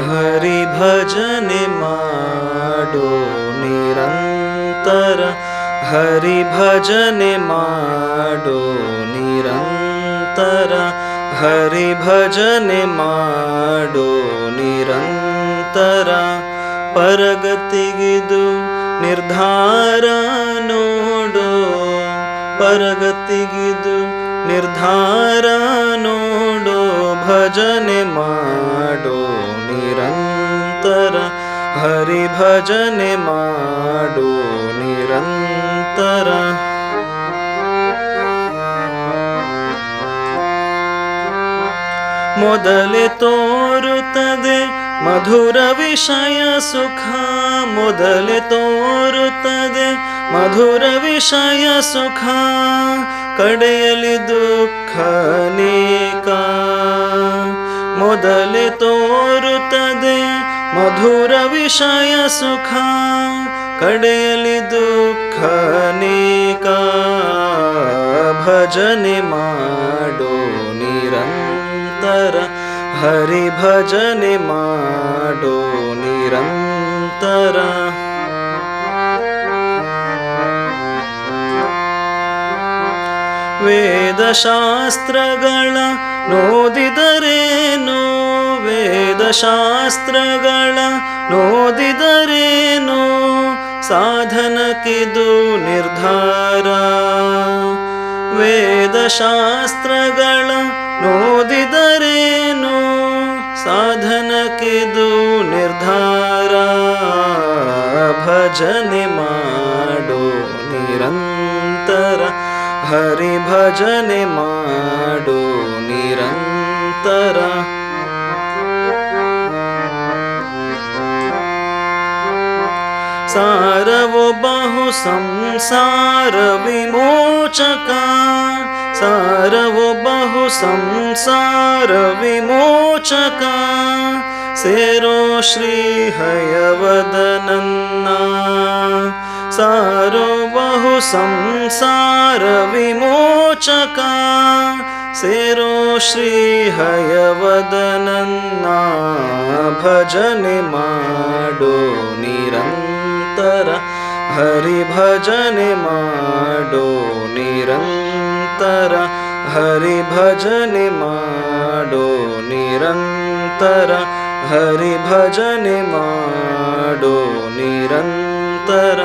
ಹರಿ ಭಜನೆ ಮಾಡೋ ನಿರಂತರ, ಹರಿ ಭಜನೆ ಮಾಡೋ ನಿರಂತರ, ಹರಿ ಭಜನೆ ಮಾಡೋ ನಿರಂತರ. ಪರಗತಿಗಿದು ನಿರ್ಧಾರ ನೋಡೋ, ಪರಗತಿಗಿದು ನಿರ್ಧಾರ ನೋಡೋ, ಭಜನೆ ಮಾಡೋ ನಿರಂತರ, ಹರಿ ಭಜನೆ ಮಾಡೋ ನಿರಂತರ. ಮೊದಲೇ ತೋರುತ್ತದೆ ಮಧುರ ವಿಷಯ ಸುಖ, ಮೊದಲೇ ತೋರುತ್ತದೆ ಮಧುರ ವಿಷಯ ಸುಖ, ಕಡೆಯಲಿ ದುಃಖ ಅನೇಕ. ಮೊದಲೇ ತೋರುತ್ತದೆ ಮಧುರ ವಿಷಯ ಸುಖ, ಕಡೆಯಲಿ ದುಃಖ ಅನೇಕ. ಭಜನೆ ಮಾಡೋ ನಿರಂತರ, ಹರಿ ಭಜನೆ ಮಾಡೋ ನಿರಂತರ. ವೇದಶಾಸ್ತ್ರಗಳ ನೋದಿದರೇನು, ವೇದಶಾಸ್ತ್ರಗಳ ನೋದಿದರೇನು, ಸಾಧನಕ್ಕಿದು ನಿರ್ಧಾರ. ವೇದಶಾಸ್ತ್ರಗಳ ನೋದಿದರೇನು, ಸಾಧನಕ್ಕಿದು ನಿರ್ಧಾರ. ಭಜನೆ ಮಾಡೋ ನಿರಂತರ, ಹರಿ ಭಜನೆ ಮಾಡೋ ನಿರಂತರ. ಸಾರವೋ ಬಹು ಸಂಸಾರ ವಿಮೋಚಕ, ಸಾರವೋ ಬಹು ಸಂಸಾರ ವಿಮೋಚಕ, ಸೇರೋ ಶ್ರೀ ಹಯವದನನ್ನ. ಸಾರೋ ಬಹು ಸಂಸಾರ ವಿಮೋಚಕ, ಸೇರೋ ಶ್ರೀ ಹಯವದನನ್ನ. ಭಜನೆ ಮಾಡೋ ನಿರಂತರ, ಹರಿ ಭಜನೆ ಮಾಡೋ ನಿರಂತರ, ಹರಿ ಭಜನೆ ಮಾಡೋ ನಿರಂತರ, ಹರಿ ಭಜನೆ ಮಾಡೋ ನಿರಂತರ.